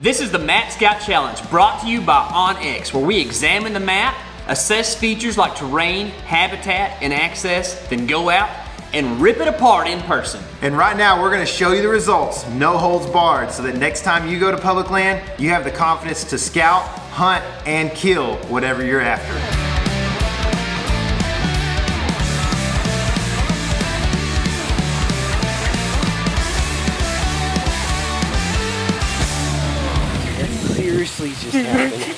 This is the Map Scout Challenge brought to you by OnX, where we examine the map, assess features like terrain, habitat, and access, then go out and rip it apart in person. And right now we're going to show you the results, no holds barred, so that next time you go to public land, you have the confidence to scout, hunt, and kill whatever you're after. Seriously just happened.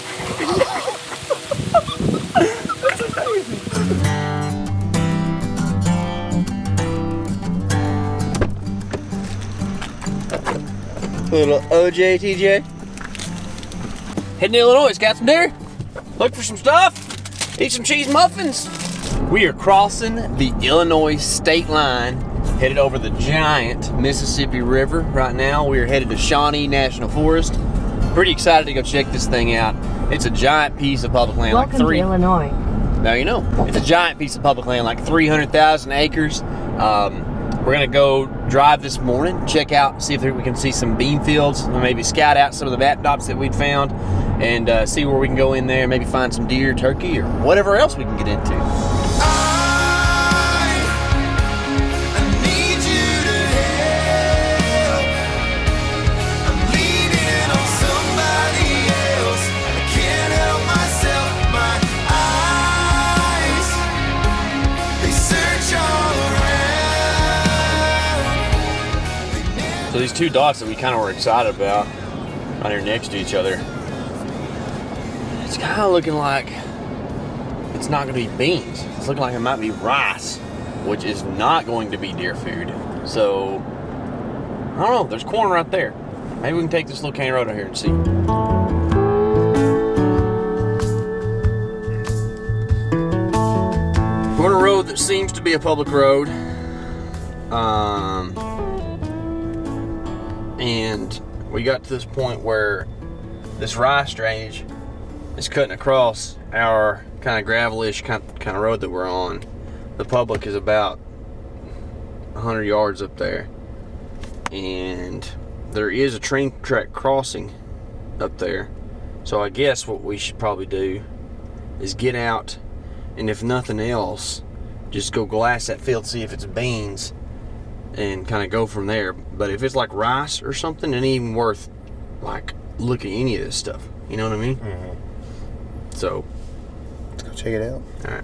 That's amazing. Little OJ, TJ. Heading to Illinois, got some deer. Look for some stuff. Eat some cheese muffins. We are crossing the Illinois state line, headed over the giant Mississippi River. Right now, we are headed to Shawnee National Forest. Pretty excited to go check this thing out. It's a giant piece of public land. Welcome to Illinois. Now you know. It's a giant piece of public land, like 300,000 acres. We're gonna go drive this morning, check out, see if we can see some bean fields, and maybe scout out some of the map dots that we'd found, and see where we can go in there and maybe find some deer, turkey, or whatever else we can get into. So these two dots that we kind of were excited about right here next to each other, it's kind of looking like it's not going to be beans. It's looking like it might be rice, which is not going to be deer food. So, I don't know, there's corn right there. Maybe we can take this little county road out here and see. We're on a road that seems to be a public road. And we got to this point where this rice drainage is cutting across our kind of gravelish kind of road that we're on. The public is about 100 yards up there, and there is a train track crossing up there. So I guess what we should probably do is get out, and if nothing else, just go glass that field, see if it's beans, and kind of go from there. But if it's like rice or something, it ain't even worth like looking at any of this stuff. You know what I mean? Mm-hmm. So let's go check it out. All right.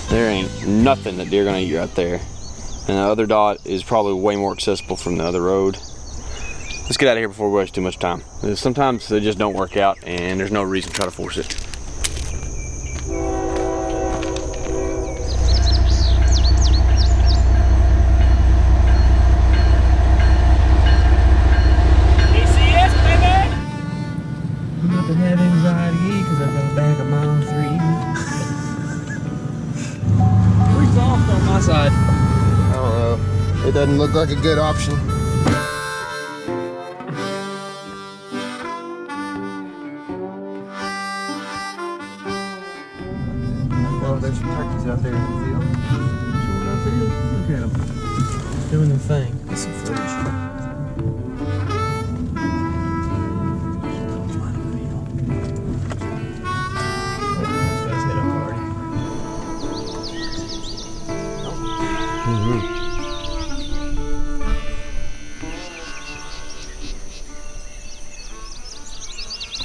There ain't nothing that deer gonna eat right there. And the other dot is probably way more accessible from the other road. Let's get out of here before we waste too much time. Sometimes they just don't work out, and there's no reason to try to force it. KCS, baby! I'm about to have anxiety because I've got a bag of mile 3. Soft on my side. I don't know. It doesn't look like a good option. Well, there's some turkeys out there in the field. Sure enough, look at them. Doing their thing. Get some footage.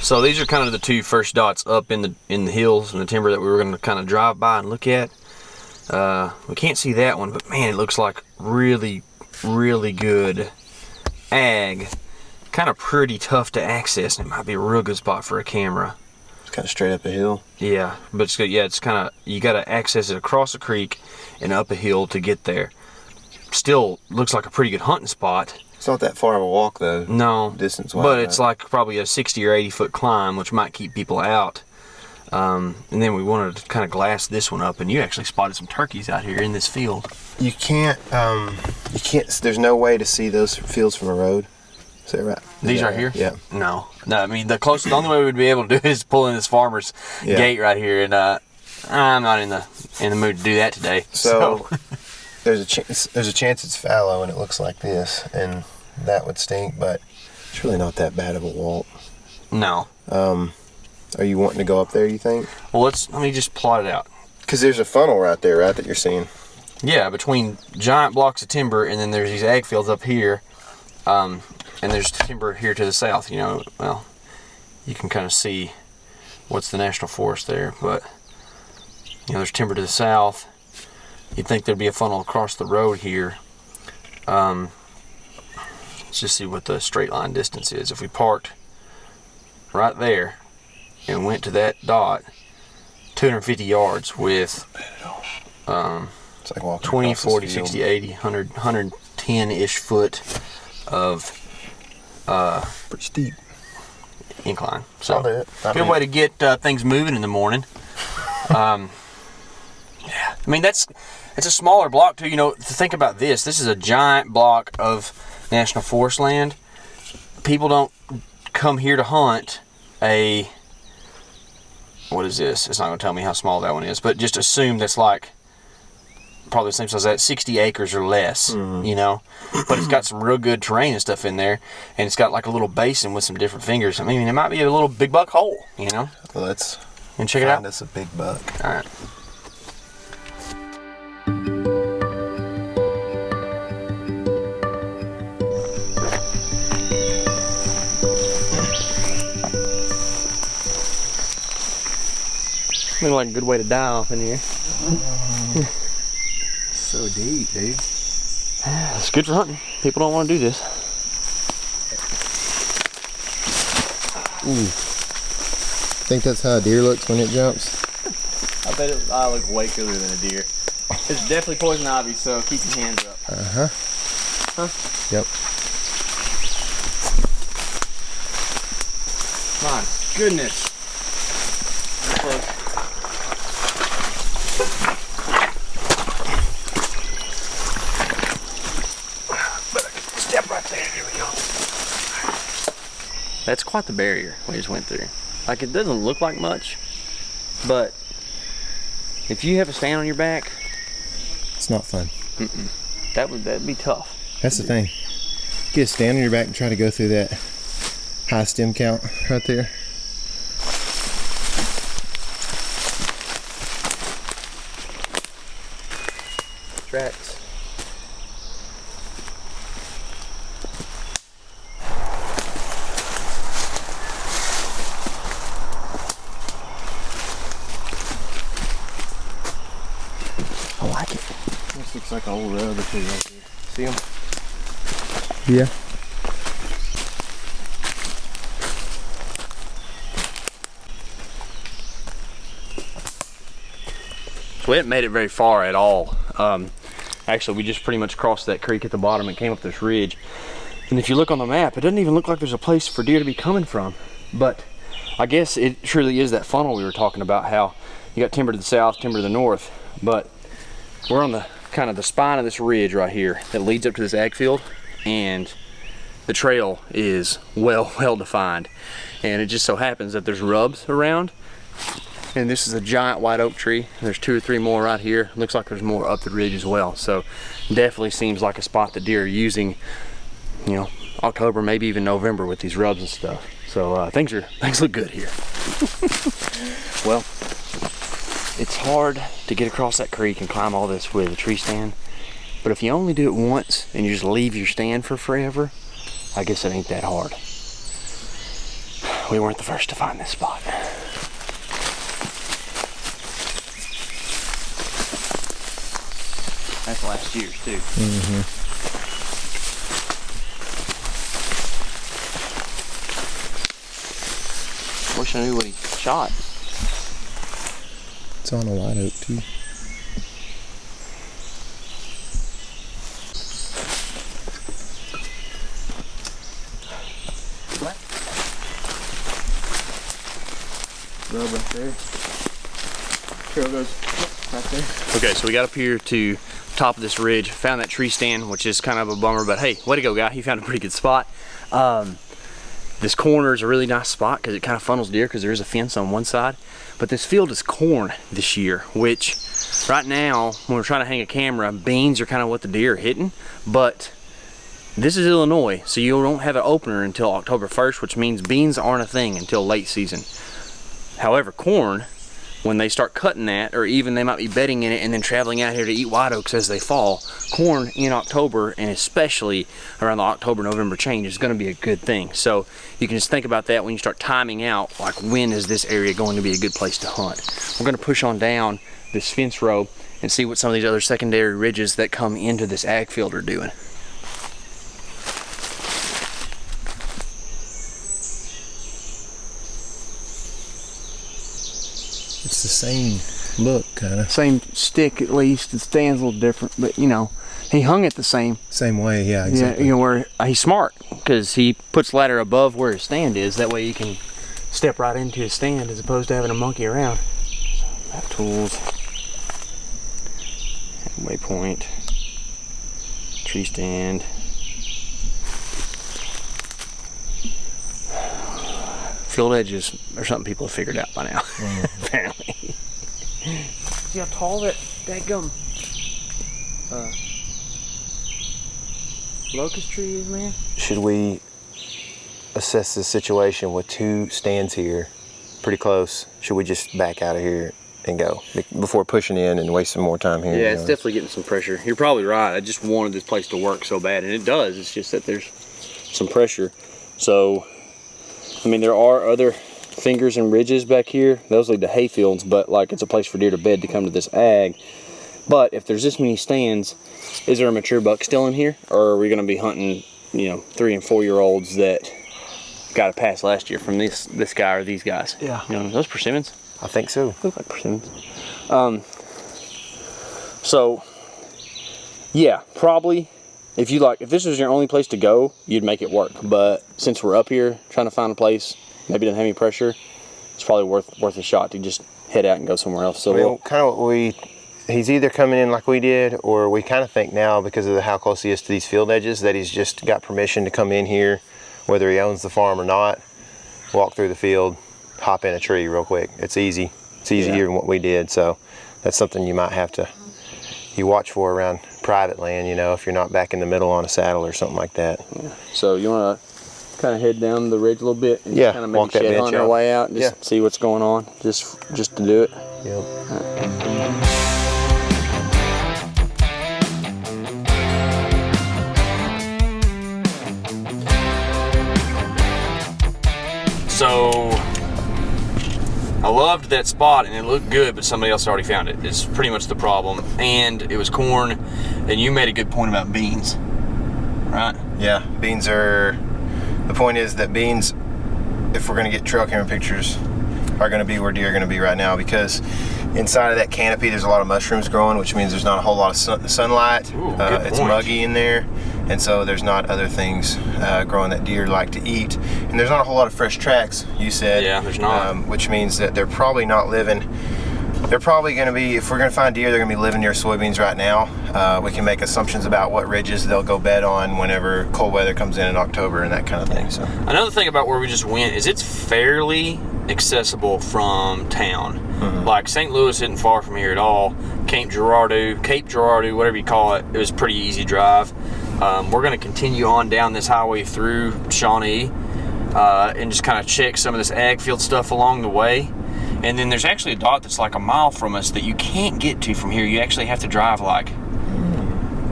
So these are kind of the two first dots up in the hills and the timber that we were going to kind of drive by and look at. We can't see that one, but man, it looks like really, really good ag. Kind of pretty tough to access, and it might be a real good spot for a camera. It's kind of straight up a hill. Yeah, but it's good. Yeah, it's kind of, you got to access it across a creek and up a hill to get there. Still looks like a pretty good hunting spot. It's not that far of a walk though. No, distance-wise. but it's like probably a 60 or 80 foot climb, which might keep people out. And then we wanted to kind of glass this one up, and you actually spotted some turkeys out here in this field. You can't, there's no way to see those fields from a road. Is that right? These right here? Yeah. No, I mean, the only way we'd be able to do it is pull in this farmer's gate right here, and I'm not in the mood to do that today. So there's a chance it's fallow and it looks like this, and that would stink, but it's really not that bad of a walt. No. Are you wanting to go up there, you think? Well, let me just plot it out. Because there's a funnel right there, right, that you're seeing. Yeah, between giant blocks of timber, and then there's these ag fields up here, and there's timber here to the south. You know, well, you can kind of see what's the national forest there, but you know, there's timber to the south. You'd think there'd be a funnel across the road here. Let's just see what the straight line distance is. If we parked right there and went to that dot, 250 yards with it's like walking 20, across this 40, field. 60, 80, 100, 110-ish foot of Pretty steep. incline. So I'll do it. good way to get things moving in the morning. Yeah, I mean, it's a smaller block too. You know, to think about this is a giant block of national forest land. People don't come here to hunt what is this? It's not going to tell me how small that one is, but just assume that's like probably the same size as that, 60 acres or less, you know. But it's got some real good terrain and stuff in there, and it's got like a little basin with some different fingers. I mean, it might be a little big buck hole, you know. Well, let's check it out. find us a big buck. All right. Looks like a good way to die off in here. So deep, dude. It's good for hunting. People don't want to do this. Ooh. Think that's how a deer looks when it jumps? I bet I look way cooler than a deer. It's definitely poison ivy, so keep your hands up. Uh-huh. Huh? Yep. My goodness. Close. Step right there. Here we go. That's quite the barrier we just went through. Like, it doesn't look like much, but if you have a stand on your back, It's not fun. that'd be tough. That's the thing. Get a stand on your back and try to go through that high stem count right there. Tracks. I like it. This looks like an old road or two right there. See them? Yeah. So we hadn't made it very far at all. Actually, we just pretty much crossed that creek at the bottom and came up this ridge. And if you look on the map, it doesn't even look like there's a place for deer to be coming from. But I guess it truly is that funnel we were talking about, how you got timber to the south, timber to the north. But we're on the kind of the spine of this ridge right here that leads up to this ag field, and the trail is well defined. And it just so happens that there's rubs around. And this is a giant white oak tree. There's 2 or 3 more right here. Looks like there's more up the ridge as well. So definitely seems like a spot that deer are using, you know, October, maybe even November with these rubs and stuff. So things look good here. Well, it's hard to get across that creek and climb all this with a tree stand. But if you only do it once and you just leave your stand for forever, I guess it ain't that hard. We weren't the first to find this spot. That's last year's too. Wish I knew what he shot. It's on a white oak too. Rub right there. Trail goes right there. Okay, so we got up here to top of this ridge, found that tree stand, which is kind of a bummer, but hey, way to go, guy. He found a pretty good spot. This corner is a really nice spot because it kind of funnels deer because there is a fence on one side. But this field is corn this year, which right now, when we're trying to hang a camera, beans are kind of what the deer are hitting. But this is Illinois, so you don't have an opener until October 1st, which means beans aren't a thing until late season. However, corn, when they start cutting that, or even they might be bedding in it and then traveling out here to eat white oaks as they fall, corn in October, and especially around the October-November change, is going to be a good thing. So you can just think about that when you start timing out, like when is this area going to be a good place to hunt. We're going to push on down this fence row and see what some of these other secondary ridges that come into this ag field are doing. It's the same look, kind of. Same stick, at least. It stands a little different, but you know, he hung it the same. Same way, yeah, exactly. Yeah, you know, where he's smart because he puts ladder above where his stand is. That way you can step right into his stand as opposed to having a monkey around. So, map tools, waypoint, tree stand. Field edges are something people have figured out by now, apparently. See how tall that dadgum locust tree is, man? Should we assess the situation with two stands here pretty close? Should we just back out of here and go before pushing in and wasting more time here? Yeah, it's definitely getting some pressure. You're probably right. I just wanted this place to work so bad, and it does. It's just that there's some pressure. So, I mean, there are other fingers and ridges back here. Those lead to hay fields, but like it's a place for deer to bed to come to this ag. But if there's this many stands, is there a mature buck still in here? Or are we gonna be hunting, you know, 3- and 4-year-olds that got a pass last year from this guy or these guys? Yeah. You know, those persimmons? I think so. Look like persimmons. So, yeah, probably. If this was your only place to go, you'd make it work. But since we're up here trying to find a place, maybe doesn't have any pressure, it's probably worth a shot to just head out and go somewhere else. So well, kind of what he's either coming in like we did, or we kind of think now because of how close he is to these field edges that he's just got permission to come in here, whether he owns the farm or not, walk through the field, hop in a tree real quick. It's easy. It's easier than what we did. So that's something you might have to watch for around private land, you know, if you're not back in the middle on a saddle or something like that. Yeah. So you want to kind of head down the ridge a little bit and just kind of maybe shed on our way out and just see what's going on, just to do it. Yep. So I loved that spot and it looked good, but somebody else already found it. It's pretty much the problem. And it was corn, and you made a good point about beans, right? Yeah, beans are, the point is that beans, if we're gonna get trail camera pictures, are gonna be where deer are gonna be right now, because inside of that canopy there's a lot of mushrooms growing, which means there's not a whole lot of sunlight. Ooh, it's muggy in there, and so there's not other things growing that deer like to eat. And there's not a whole lot of fresh tracks, you said. Yeah, there's not. Which means that they're probably not living, they're probably gonna be, if we're gonna find deer, they're gonna be living near soybeans right now. We can make assumptions about what ridges they'll go bed on whenever cold weather comes in October and that kind of thing. So another thing about where we just went is it's fairly accessible from town. Mm-hmm. Like St. Louis isn't far from here at all. Cape Girardeau, whatever you call it, it was a pretty easy drive. We're going to continue on down this highway through Shawnee and just kind of check some of this ag field stuff along the way. And then there's actually a dot that's like a mile from us that you can't get to from here. You actually have to drive like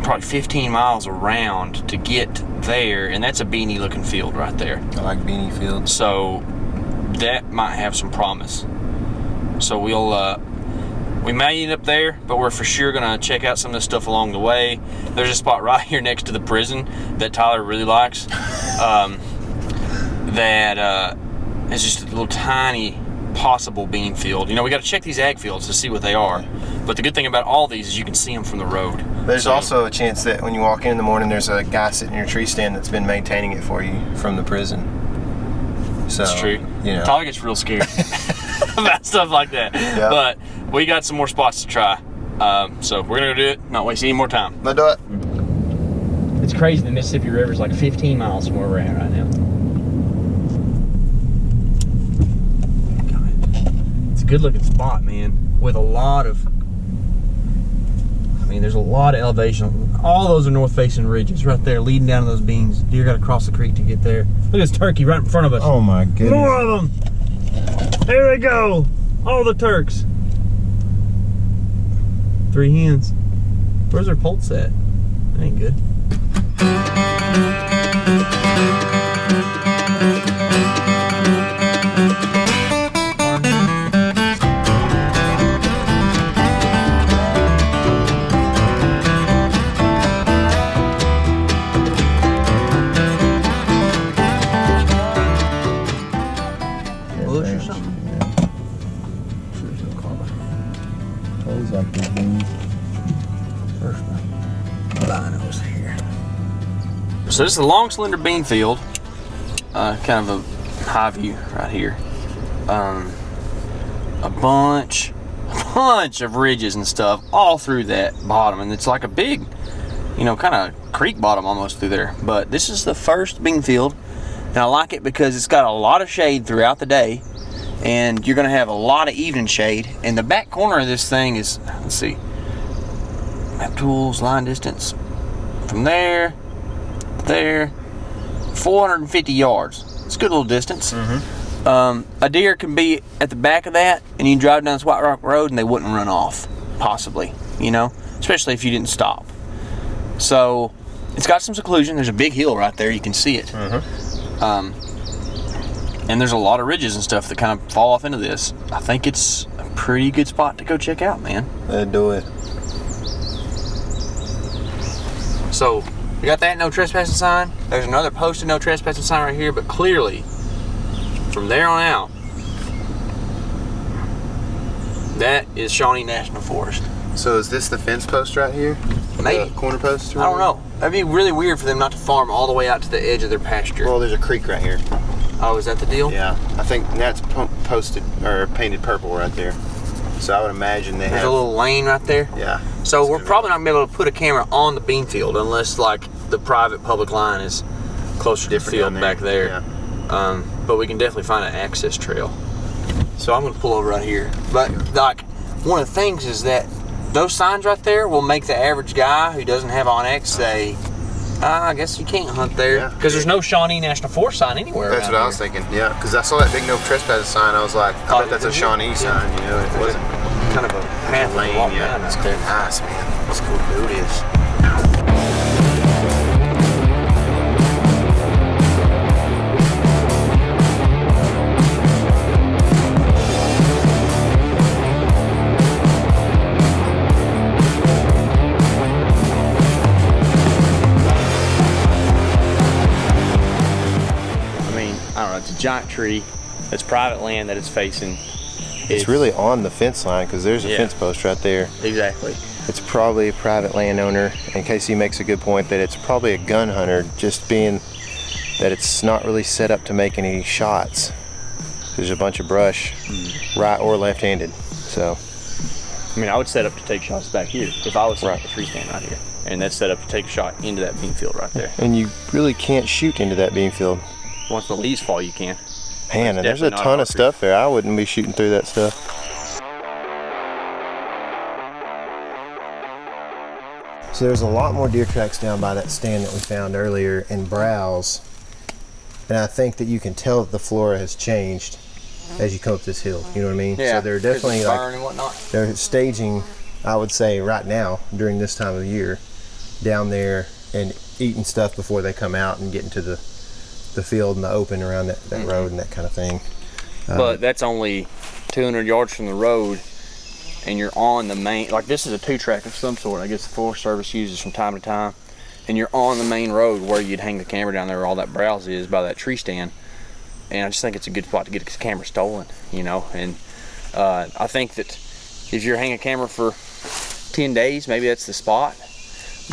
probably 15 miles around to get there, and that's a beanie looking field right there. I like beanie fields. So that might have some promise. So we may end up there, but we're for sure gonna check out some of this stuff along the way. There's a spot right here next to the prison that Tyler really likes. That is just a little tiny possible bean field. You know, we got to check these ag fields to see what they are. But the good thing about all these is you can see them from the road. There's also a chance that when you walk in the morning, there's a guy sitting in your tree stand that's been maintaining it for you from the prison. So, that's true. You know. Tyler gets real scared about stuff like that. Yep. But we got some more spots to try. So we're gonna go do it, not waste any more time. Let's do it. It's crazy, the Mississippi River is like 15 miles from where we're at right now. It's a good looking spot, man, with a lot of, I mean, there's a lot of elevation. All those are north facing ridges right there leading down to those beans. Deer got to cross the creek to get there. Look at this turkey right in front of us. Oh my goodness. More of them. There they go. All the turks. 3 hens. Where's their poults at? That ain't good. Bush or something? Sure there's no carbon. Those like the beans. First one. Binos here. So this is a long, slender bean field. Kind of a high view right here. A bunch of ridges and stuff all through that bottom, and it's like a big, you know, kind of creek bottom almost through there. But this is the first bean field, and I like it because it's got a lot of shade throughout the day, and you're gonna have a lot of evening shade. And the back corner of this thing is, let's see, map tools, line distance from there, 450 yards. It's a good little distance. A deer can be at the back of that, and you can drive down this White Rock Road and they wouldn't run off, possibly, you know, especially if you didn't stop. So it's got some seclusion. There's a big hill right there, you can see it. And there's a lot of ridges and stuff that kind of fall off into this. I think it's a pretty good spot to go check out, man. Let's do it. So we got that no trespassing sign. There's another posted no trespassing sign right here, but clearly from there on out, that is Shawnee National Forest. So is this the fence post right here? Maybe. The corner post? I don't know. That'd be really weird for them not to farm all the way out to the edge of their pasture. Well, there's a creek right here. Oh, is that the deal? Yeah, I think that's posted or painted purple right there. So I would imagine they There's have a little lane right there. Yeah. So we're probably not gonna be able to put a camera on the bean field unless like the private public line is closer to the field back there. Yeah. But we can definitely find an access trail. So I'm gonna pull over right here. But like, one of the things is that those signs right there will make the average guy who doesn't have onX say, I guess you can't hunt there. Because there's no Shawnee National Forest sign anywhere. That's what I was thinking. Yeah, because I saw that big no trespassing sign. I was like, I bet that's a Shawnee sign. You know, it wasn't. Kind of a path lane. Yeah, that's it's nice, man. Let's go do this. It's a giant tree. It's private land that it's facing. It's really on the fence line because there's a fence post right there. Exactly. It's probably a private landowner, and KC makes a good point that it's probably a gun hunter, just being that it's not really set up to make any shots. There's a bunch of brush, right or left-handed. So, I mean, I would set up to take shots back here if I was set up a tree stand right here, and that's set up to take a shot into that bean field right there. And you really can't shoot into that bean field. Once the leaves fall, you can. Man, and there's a ton of stuff there. I wouldn't be shooting through that stuff. So there's a lot more deer tracks down by that stand that we found earlier in browse. And I think that you can tell that the flora has changed as you come up this hill. You know what I mean? Yeah. So they're definitely like, and whatnot. They're staging, I would say right now, during this time of the year, down there and eating stuff before they come out and get into the field and the open around that road and that kind of thing. But that's only 200 yards from the road, and you're on the main, like this is a 2-track of some sort, I guess the Forest Service uses from time to time, and you're on the main road where you'd hang the camera down there where all that browse is by that tree stand. And I just think it's a good spot to get the camera stolen, you know. And I think that if you're hanging a camera for 10 days, maybe that's the spot.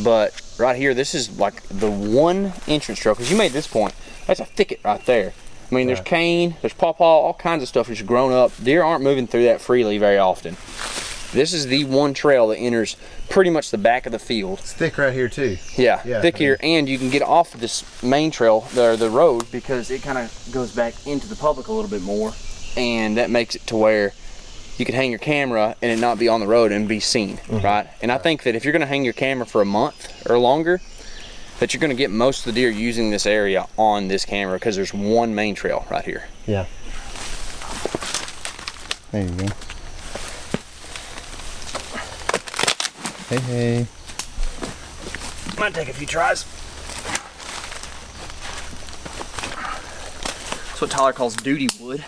But right here, this is like the one entrance trail, because you made this point. That's a thicket right there. I mean, there's cane, there's pawpaw, all kinds of stuff that's grown up. Deer aren't moving through that freely very often. This is the one trail that enters pretty much the back of the field. It's thick right here too. Yeah, thick here, and you can get off of this main trail, the road, because it kind of goes back into the public a little bit more, and that makes it to where you can hang your camera and it not be on the road and be seen, right? And I think that if you're gonna hang your camera for a month or longer, that you're gonna get most of the deer using this area on this camera because there's one main trail right here. Yeah. There you go. Hey, hey. Might take a few tries. That's what Tyler calls duty wood.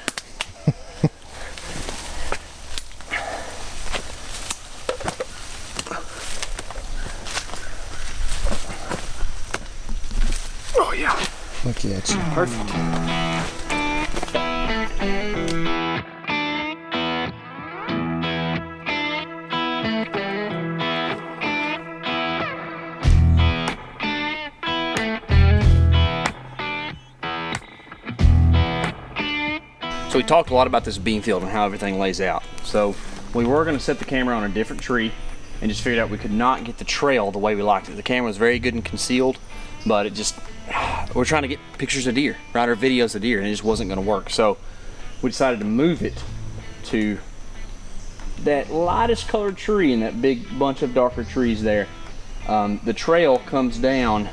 Oh yeah. Look at you. Perfect. So we talked a lot about this bean field and how everything lays out. So we were going to set the camera on a different tree and just figured out we could not get the trail the way we liked it. The camera was very good and concealed, but it just, we're trying to get pictures of deer, right, or videos of deer, and it just wasn't going to work. So we decided to move it to that lightest colored tree in that big bunch of darker trees there. The trail comes down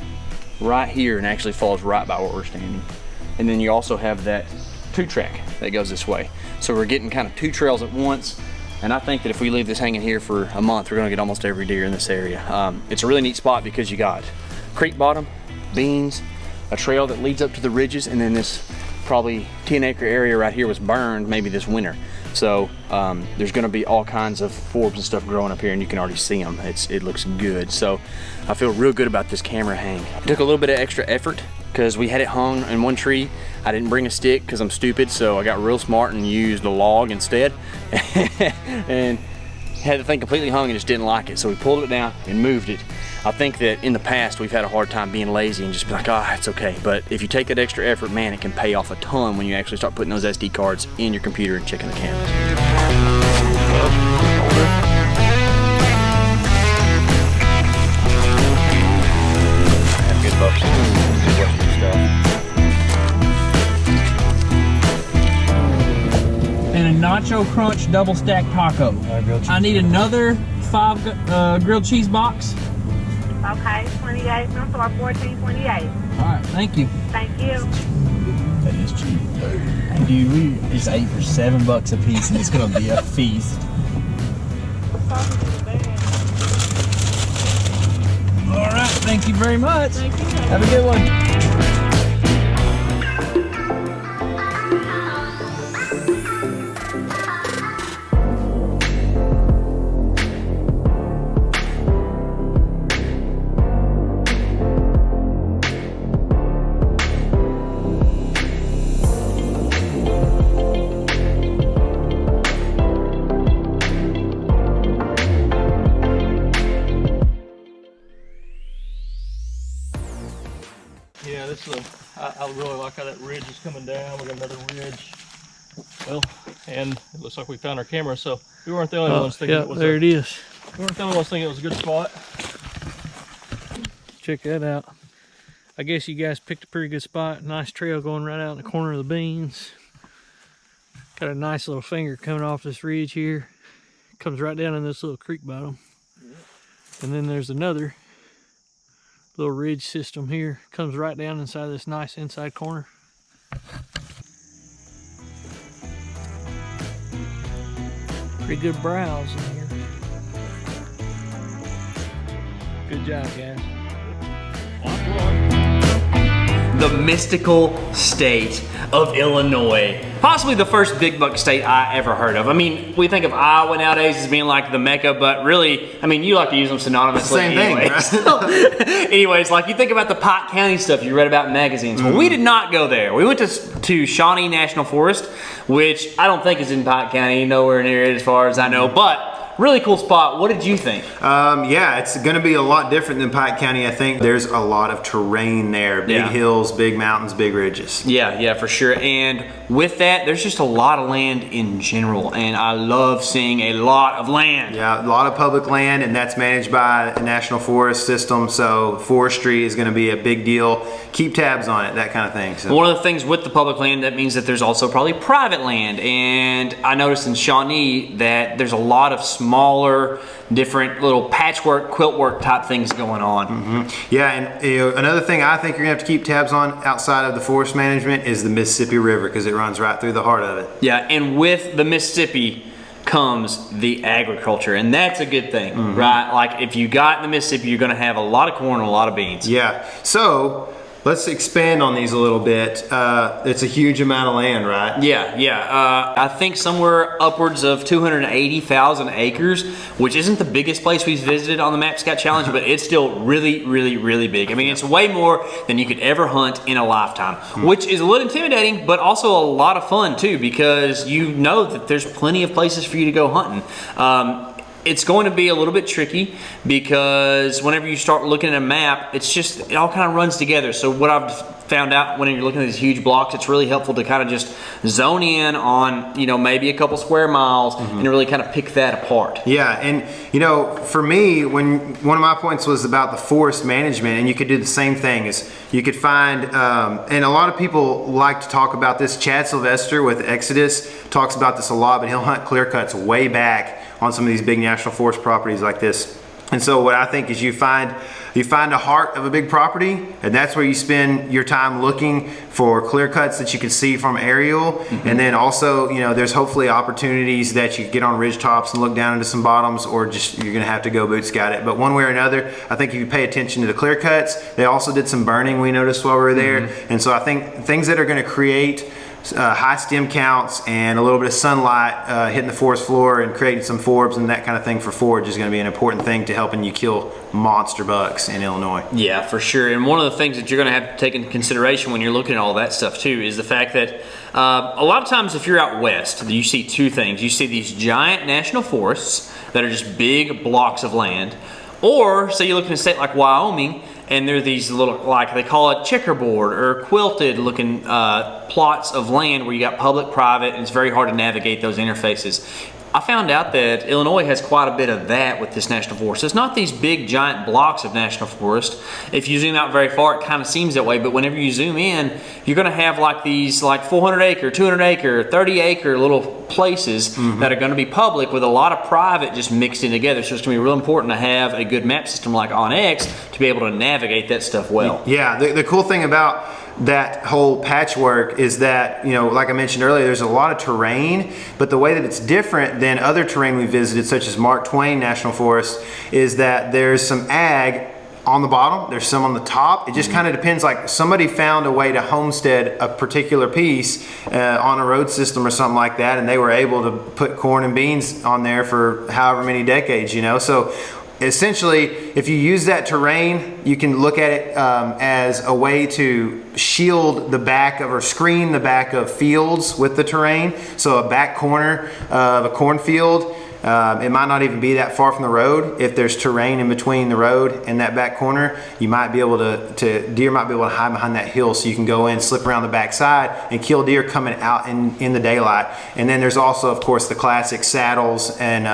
right here and actually falls right by where we're standing. And then you also have that 2-track that goes this way. So we're getting kind of 2 trails at once, and I think that if we leave this hanging here for a month, we're gonna get almost every deer in this area. It's a really neat spot because you got creek bottom, beans, a trail that leads up to the ridges, and then this probably 10-acre area right here was burned maybe this winter. So there's gonna be all kinds of forbs and stuff growing up here, and you can already see them. It looks good. So I feel real good about this camera hang. It took a little bit of extra effort because we had it hung in one tree. I didn't bring a stick because I'm stupid, so I got real smart and used a log instead. And had the thing completely hung and just didn't like it. So we pulled it down and moved it. I think that in the past we've had a hard time being lazy and just be like, ah, it's okay. But if you take that extra effort, man, it can pay off a ton when you actually start putting those SD cards in your computer and checking the cameras. Have good bucks. Good Western stuff. And a nacho crunch double stack taco. I need another 5 grilled cheese box. Okay, 28, I'm sorry, 1428. All right, thank you. Thank you. That is cheap. Dude, we just ate for $7 a piece and it's gonna be a feast. All right, thank you very much. Thank you. Have a good one. Yeah, this I really like how that ridge is coming down. We got another ridge. Well, and it looks like we found our camera, so we weren't the only ones thinking it was there it is. We weren't the only ones thinking it was a good spot. Check that out. I guess you guys picked a pretty good spot. Nice trail going right out in the corner of the beans. Got a nice little finger coming off this ridge here. Comes right down in this little creek bottom. And then there's another little ridge system here. Comes right down inside this nice inside corner. Pretty good browse in here. Good job, guys. The mystical state of Illinois. Possibly the first big buck state I ever heard of. I mean, we think of Iowa nowadays as being like the Mecca, but really, I mean, you like to use them synonymously. Same thing, right? So, anyways, like you think about the Pike County stuff you read about in magazines. Well, we did not go there. We went to Shawnee National Forest, which I don't think is in Pike County, nowhere near it as far as I know, but really cool spot. What did you think? Yeah, it's going to be a lot different than Pike County. I think there's a lot of terrain there. Big hills, big mountains, big ridges. Yeah, for sure. And with that, there's just a lot of land in general. And I love seeing a lot of land. Yeah, a lot of public land, and that's managed by a national forest system. So forestry is going to be a big deal. Keep tabs on it, that kind of thing. So. One of the things with the public land, that means that there's also probably private land. And I noticed in Shawnee that there's a lot of smaller, different little patchwork, quilt work type things going on. Yeah, and another thing I think you're gonna have to keep tabs on outside of the forest management is the Mississippi River, because it runs right through the heart of it. Yeah, and with the Mississippi comes the agriculture, and that's a good thing, right? Like if you got the Mississippi, you're gonna have a lot of corn and a lot of beans. Yeah, so let's expand on these a little bit. It's a huge amount of land, right? Yeah. I think somewhere upwards of 280,000 acres, which isn't the biggest place we've visited on the Map Scout Challenge, but it's still really, really, really big. I mean, it's way more than you could ever hunt in a lifetime, which is a little intimidating, but also a lot of fun too, because you know that there's plenty of places for you to go hunting. It's going to be a little bit tricky because whenever you start looking at a map, it all kind of runs together. So what I've found out when you're looking at these huge blocks, it's really helpful to kind of just zone in on, maybe a couple square miles and really kind of pick that apart. Yeah, and for me, one of my points was about the forest management, and you could do the same thing. Is you could find, and a lot of people like to talk about this. Chad Sylvester with Exodus talks about this a lot, but he'll hunt clear cuts way back on some of these big national forest properties like this. And so what I think is you find the heart of a big property, and that's where you spend your time looking for clear cuts that you can see from aerial. And then also, there's hopefully opportunities that you can get on ridge tops and look down into some bottoms, or just you're gonna have to go boot scout it. But one way or another, I think if you pay attention to the clear cuts, they also did some burning, we noticed while we were there. And so I think things that are gonna create high stem counts and a little bit of sunlight hitting the forest floor and creating some forbs and that kind of thing for forage is going to be an important thing to helping you kill monster bucks in Illinois. Yeah, for sure. And one of the things that you're going to have to take into consideration when you're looking at all that stuff too is the fact that a lot of times if you're out west, you see two things. You see these giant national forests that are just big blocks of land, or say you look in a state like Wyoming, and they're these little, like they call it checkerboard or quilted looking plots of land where you got public, private, and it's very hard to navigate those interfaces. I found out that Illinois has quite a bit of that with this national forest. It's not these big giant blocks of national forest. If you zoom out very far, it kind of seems that way, but whenever you zoom in, you're gonna have like these 400 acre, 200 acre, 30 acre little places that are gonna be public with a lot of private just mixed in together. So it's gonna be real important to have a good map system like OnX to be able to navigate that stuff well. Yeah, the cool thing about that whole patchwork is that, like I mentioned earlier, there's a lot of terrain, but the way that it's different than other terrain we visited, such as Mark Twain National Forest, is that there's some ag on the bottom, there's some on the top. It just kind of depends, like somebody found a way to homestead a particular piece on a road system or something like that, and they were able to put corn and beans on there for however many decades, So essentially, if you use that terrain, you can look at it as a way to shield the back of or screen the back of fields with the terrain. So a back corner of a cornfield, it might not even be that far from the road. If there's terrain in between the road and that back corner, you might be able deer might be able to hide behind that hill, so you can go in, slip around the back side and kill deer coming out in the daylight. And then there's also, of course, the classic saddles and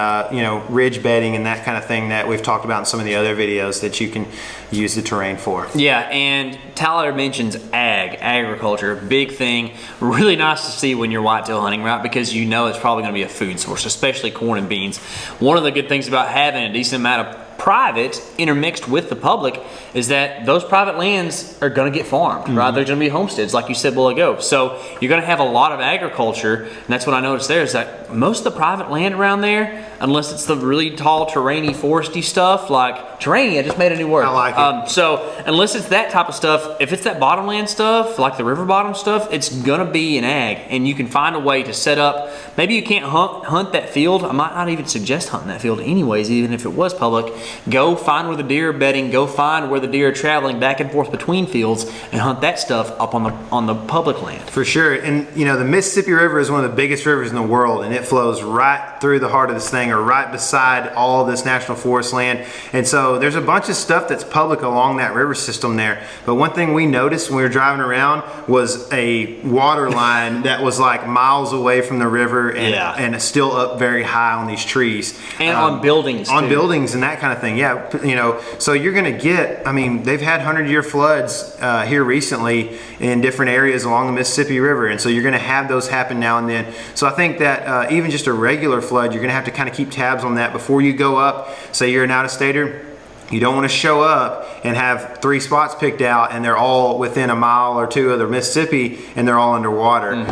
ridge bedding and that kind of thing that we've talked about in some of the other videos that you can use the terrain for. Yeah, and Tyler mentions agriculture, big thing. Really nice to see when you're whitetail hunting, right? Because it's probably going to be a food source, especially corn and beans. One of the good things about having a decent amount of private intermixed with the public is that those private lands are going to get farmed, right? They're going to be homesteads, like you said a while ago. So you're going to have a lot of agriculture, and that's what I noticed there is that most of the private land around there, unless it's the really tall terrainy foresty stuff, like terrainy, I just made a new word. I like it. So unless it's that type of stuff, if it's that bottomland stuff, like the river bottom stuff, it's gonna be an ag, and you can find a way to set up. Maybe you can't hunt that field. I might not even suggest hunting that field anyways, even if it was public. go find where the deer are bedding, go find where the deer are traveling back and forth between fields, and hunt that stuff up on the public land. For sure. And you know, the Mississippi River is one of the biggest rivers in the world, and it flows right through the heart of this thing, or right beside all this national forest land. And so there's a bunch of stuff that's public along that river system there. But one thing we noticed when we were driving around was a water line that was like miles away from the river, and still up very high on these trees. And on buildings on too. Buildings and that kind of thing. Yeah, you know, so you're gonna get, I mean, they've had 100-year floods here recently in different areas along the Mississippi River, and so you're gonna have those happen now and then. So I think that even just a regular flood, you're gonna have to kind of keep tabs on that before you go up. Say you're an out-of-stater, you don't want to show up and have 3 spots picked out and they're all within a mile or 2 of the Mississippi and they're all underwater.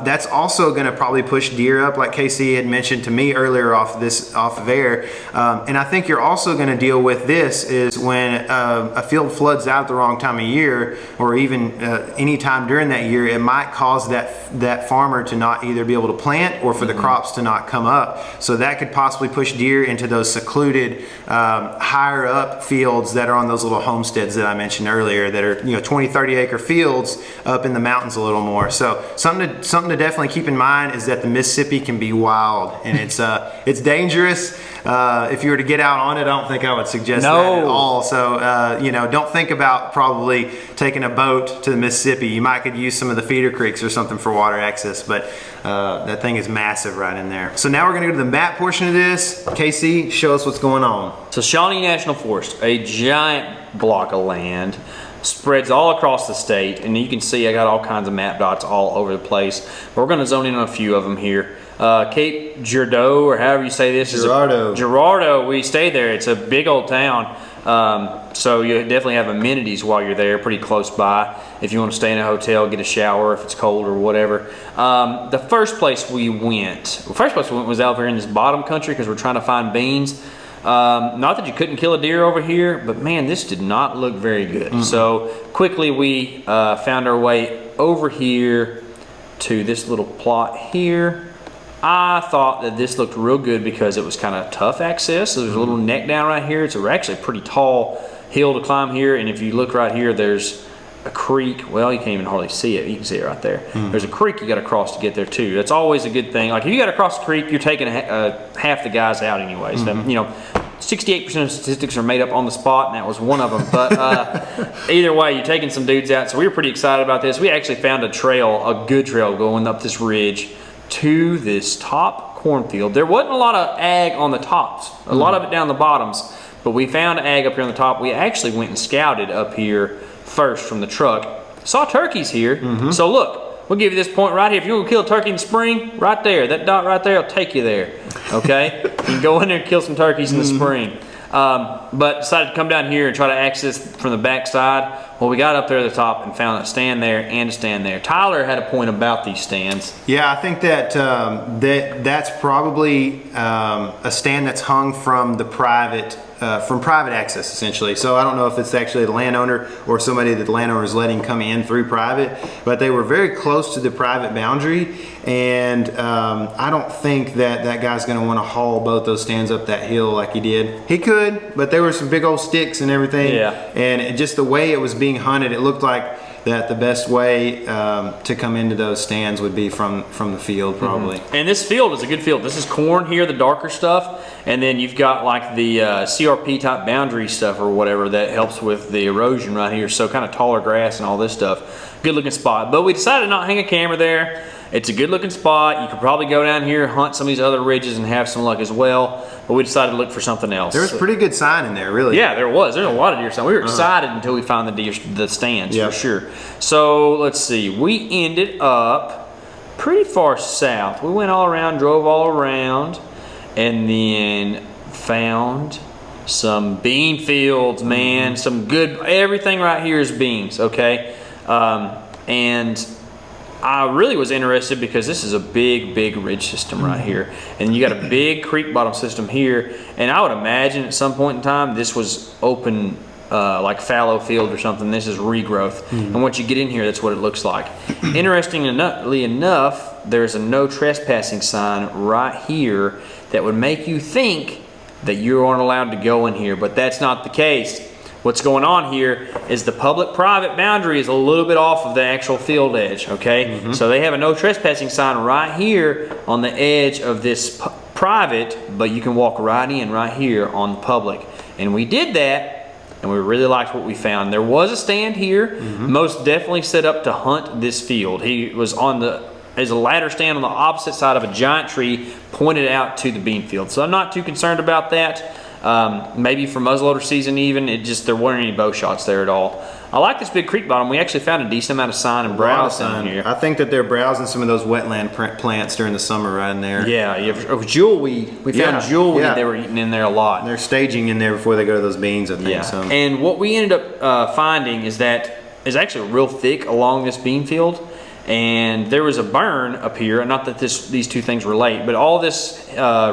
That's also going to probably push deer up, like K.C. had mentioned to me earlier off of air. And I think you're also going to deal with this is when a field floods out at the wrong time of year, or even any time during that year, it might cause that farmer to not either be able to plant or for the crops to not come up. So that could possibly push deer into those secluded, higher up fields that are on those little homesteads that I mentioned earlier, that are, you know, 20-30 acre fields up in the mountains a little more. So something to definitely keep in mind is that the Mississippi can be wild, and it's dangerous. If you were to get out on it, I don't think I would suggest that at all. So you know, don't think about probably taking a boat to the Mississippi. You might could use some of the feeder creeks or something for water access, but that thing is massive right in there. So now we're gonna go to the map portion of this. KC, show us what's going on. So Shawnee National Forest, a giant block of land, spreads all across the state, and you can see I got all kinds of map dots all over the place. But we're gonna zone in on a few of them here. Cape Girardeau, or however you say this. Girardeau, we stayed there. It's a big old town. So you definitely have amenities while you're there, pretty close by. If you want to stay in a hotel, get a shower if it's cold or whatever. The first place we went was out there in this bottom country because we're trying to find beans. Not that you couldn't kill a deer over here, but man, this did not look very good. So quickly we found our way over here to this little plot here. I thought that this looked real good because it was kind of tough access. So there's a little neck down right here. It's actually a pretty tall hill to climb here. And if you look right here, there's a creek. Well, you can't even hardly see it. You can see it right there. There's a creek you got to cross to get there too. That's always a good thing. Like if you got to cross the creek, you're taking half the guys out anyways. You know, 68% of statistics are made up on the spot, and that was one of them. But either way, you're taking some dudes out. So we were pretty excited about this. We actually found a trail, a good trail going up this ridge to this top cornfield. There wasn't a lot of ag on the tops, a lot of it down the bottoms, but we found ag up here on the top. We actually went and scouted up here first from the truck. Saw turkeys here. So look, we'll give you this point right here. If you want to kill a turkey in the spring, right there, that dot right there will take you there. Okay? You can go in there and kill some turkeys in the spring. But decided to come down here and try to access from the back side. Well, we got up there at the top and found a stand there and a stand there. Tyler had a point about these stands. Yeah, I think that that's probably a stand that's hung from the private access, essentially. So I don't know if it's actually the landowner or somebody that the landowner is letting come in through private, but they were very close to the private boundary, and I don't think that guy's going to want to haul both those stands up that hill like he did. He could, but there were some big old sticks and everything. Yeah. And just the way it was being hunted, it looked like that the best way to come into those stands would be from the field, probably. And this field is a good field. This is corn here, the darker stuff, and then you've got like the CRP type boundary stuff or whatever that helps with the erosion right here. So kind of taller grass and all this stuff. Good looking spot. But we decided not to hang a camera there. It's a good looking spot. You could probably go down here, hunt some of these other ridges and have some luck as well. But we decided to look for something else. There was pretty good sign in there, really. Yeah, there was. There's a lot of deer sign. We were excited until we found the stands, for sure. So let's see. We ended up pretty far south. We went all around, drove all around, and then found some bean fields, man. Some good, everything right here is beans, okay? And I really was interested because this is a big ridge system right here, and you got a big creek bottom system here, and I would imagine at some point in time this was open like fallow field or something. This is regrowth, and once you get in here, that's what it looks like. Interestingly enough, there's a no trespassing sign right here that would make you think that you aren't allowed to go in here, but that's not the case. What's going on here is the public-private boundary is a little bit off of the actual field edge, okay? So they have a no trespassing sign right here on the edge of this private, but you can walk right in right here on the public. And we did that, and we really liked what we found. There was a stand here, most definitely set up to hunt this field. He was on there's a ladder stand on the opposite side of a giant tree pointed out to the bean field. So I'm not too concerned about that. Maybe for muzzleloader season even, there weren't any bow shots there at all. I like this big creek bottom. We actually found a decent amount of sign and browse in here. I think that they're browsing some of those wetland plants during the summer right in there. Yeah, jewelweed. We found jewelweed they were eating in there a lot. And they're staging in there before they go to those beans, I think. Yeah. So. And what we ended up finding is that it's actually real thick along this bean field. And there was a burn up here, not that these two things relate, but all this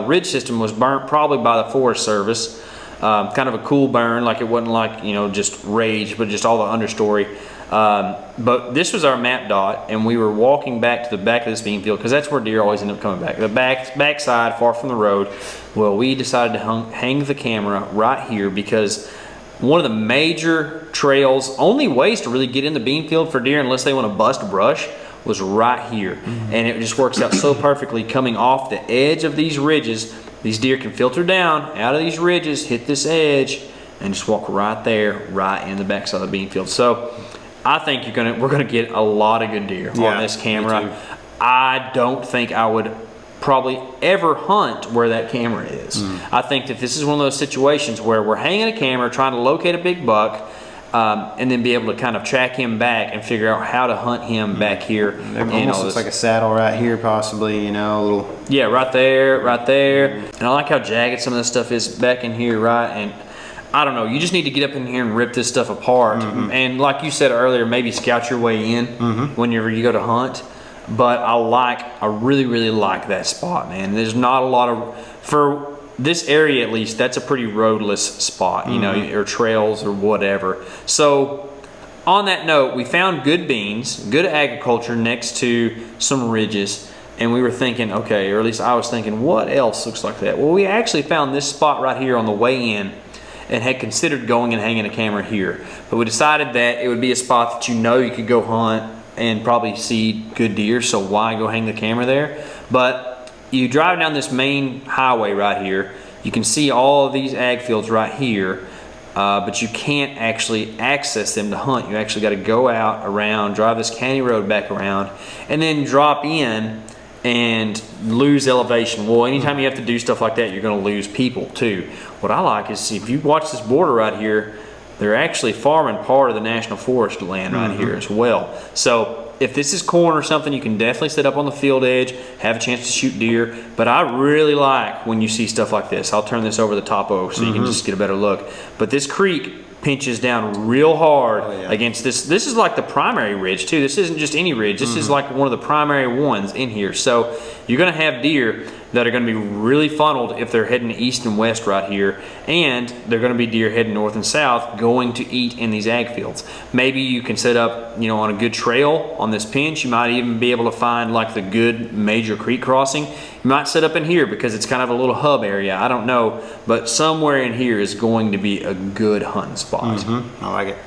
ridge system was burnt probably by the Forest Service. Kind of a cool burn, like it wasn't like, just rage, but just all the understory. But this was our map dot, and we were walking back to the back of this bean field because that's where deer always end up coming back. The back side, far from the road. Well, we decided to hang the camera right here because one of the major trails, only ways to really get in the bean field for deer unless they want to bust brush, was right here. And it just works out so perfectly coming off the edge of these ridges. These deer can filter down out of these ridges, hit this edge, and just walk right there, right in the backside of the bean field. So I think we're gonna get a lot of good deer on this camera. I don't think I would probably ever hunt where that camera is. I think that this is one of those situations where we're hanging a camera, trying to locate a big buck, and then be able to kind of track him back and figure out how to hunt him back here. Almost looks like a saddle right here, possibly, a little. Yeah, right there, right there. And I like how jagged some of this stuff is back in here, right? And I don't know, you just need to get up in here and rip this stuff apart. And like you said earlier, maybe scout your way in whenever you go to hunt. But I really, really like that spot, man. There's not a lot of, for this area at least, that's a pretty roadless spot, or trails or whatever. So on that note, we found good beans, good agriculture next to some ridges, and we were thinking, okay, or at least I was thinking, what else looks like that? Well, we actually found this spot right here on the way in and had considered going and hanging a camera here. But we decided that it would be a spot that you could go hunt and probably see good deer, so why go hang the camera there? But you drive down this main highway right here, you can see all of these ag fields right here, but you can't actually access them to hunt. You actually got to go out around, drive this county road back around, and then drop in and lose elevation. Well, anytime you have to do stuff like that, you're going to lose people too. What I like is, if you watch this border right here, they're actually farming part of the National Forest land right here as well. So if this is corn or something, you can definitely sit up on the field edge, have a chance to shoot deer. But I really like when you see stuff like this. I'll turn this over the topo so you can just get a better look. But this creek pinches down real hard against this. This is like the primary ridge too. This isn't just any ridge. This is like one of the primary ones in here. So you're gonna have deer that are gonna be really funneled if they're heading east and west right here. And they're gonna be deer heading north and south going to eat in these ag fields. Maybe you can set up, on a good trail on this pinch. You might even be able to find like the good major creek crossing. You might set up in here because it's kind of a little hub area. I don't know, but somewhere in here is going to be a good hunting spot. I like it.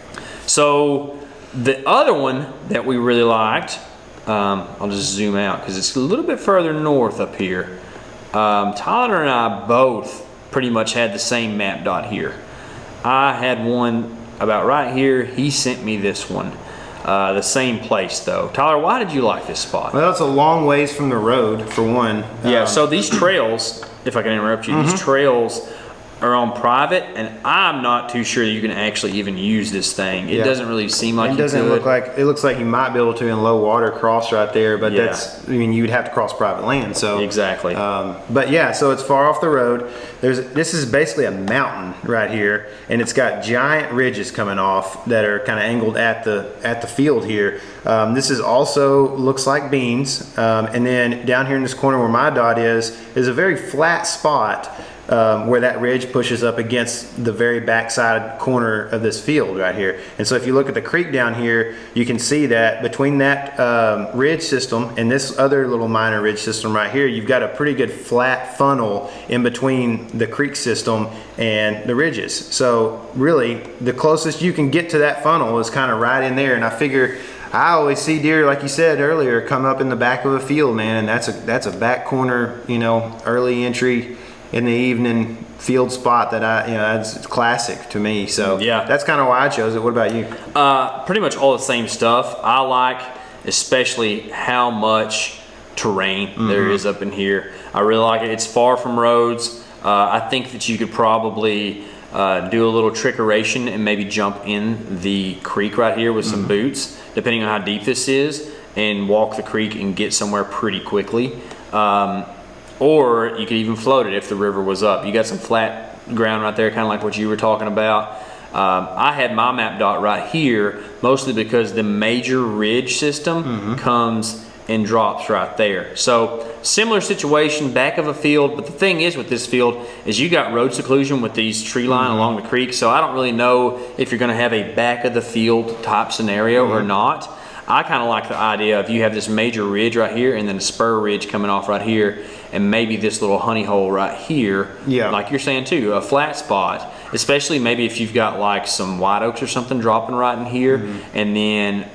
So the other one that we really liked, I'll just zoom out because it's a little bit further north up here. Tyler and I both pretty much had the same map dot here. I had one about right here. He sent me this one. The same place though. Tyler, why did you like this spot? Well, it's a long ways from the road for one. Yeah, so these trails, if I can interrupt you, these trails are on private, and I'm not too sure that you can actually even use this thing. It doesn't really seem like it doesn't look like it looks like you might be able to in low water cross right there, but you'd have to cross private land. So exactly. But yeah, so it's far off the road. This is basically a mountain right here, and it's got giant ridges coming off that are kind of angled at the field here. This is also looks like beans, and then down here in this corner where my dot is a very flat spot. Where that ridge ridge pushes up against the very backside corner of this field right here. And so if you look at the creek down here, you can see that between that ridge system and this other little minor ridge system right here, you've got a pretty good flat funnel in between the creek system and the ridges. So really, the closest you can get to that funnel is kind of right in there. And I figure, I always see deer, like you said earlier, come up in the back of a field, man, and that's a back corner, you know, early entry in the evening field spot that that's classic to me. So yeah, that's kind of why I chose it. What about you? Pretty much all the same stuff. I like especially how much terrain there is up in here. I really like it. It's far from roads. I think that you could probably do a little trickeration and maybe jump in the creek right here with some boots, depending on how deep this is, and walk the creek and get somewhere pretty quickly. Or you could even float it if the river was up. You got some flat ground right there, kind of like what you were talking about. I had my map dot right here, mostly because the major ridge system comes and drops right there. So similar situation, back of a field, but the thing is with this field is you got road seclusion with these tree line along the creek, so I don't really know if you're gonna have a back of the field type scenario or not. I kind of like the idea of you have this major ridge right here and then a spur ridge coming off right here, and maybe this little honey hole right here, like you're saying too, a flat spot, especially maybe if you've got like some white oaks or something dropping right in here, and then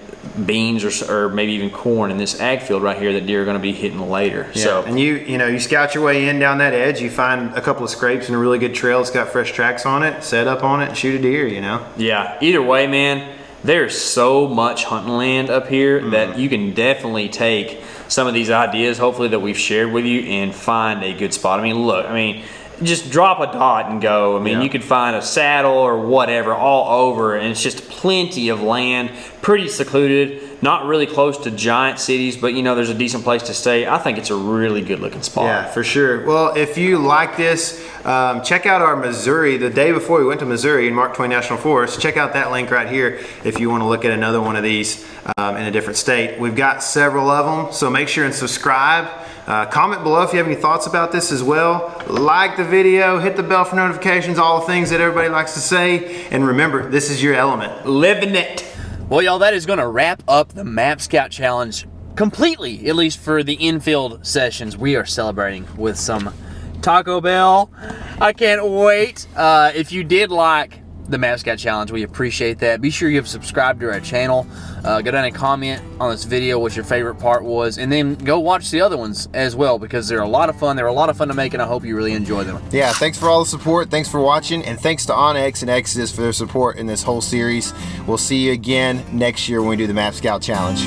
beans or maybe even corn in this ag field right here that deer are going to be hitting later. So, and you scout your way in down that edge, you find a couple of scrapes and a really good trail that's got fresh tracks on it, set up on it and shoot a deer, Yeah, either way, man, there's so much hunting land up here that you can definitely take some of these ideas, hopefully, that we've shared with you and find a good spot. I mean, look, just drop a dot and go. I mean, you could find a saddle or whatever all over, and it's just plenty of land, pretty secluded, not really close to giant cities, but there's a decent place to stay. I think it's a really good looking spot. Yeah, for sure. Well, if you like this, check out our Missouri. The day before we went to Missouri in Mark Twain National Forest, check out that link right here if you want to look at another one of these in a different state. We've got several of them, so make sure and subscribe. Comment below if you have any thoughts about this as well. Like the video, hit the bell for notifications, all the things that everybody likes to say. And remember, this is your element. Living it. Well, y'all, that is going to wrap up the Map Scout Challenge completely, at least for the infield sessions. We are celebrating with some Taco Bell. I can't wait. If you did like the Map Scout Challenge, we appreciate that. Be sure you've subscribed to our channel. Go down and comment on this video what your favorite part was, and then go watch the other ones as well, because they're a lot of fun. They're a lot of fun to make, and I hope you really enjoy them. Yeah, thanks for all the support. Thanks for watching, and thanks to Onyx and Exodus for their support in this whole series. We'll see you again next year when we do the Map Scout Challenge.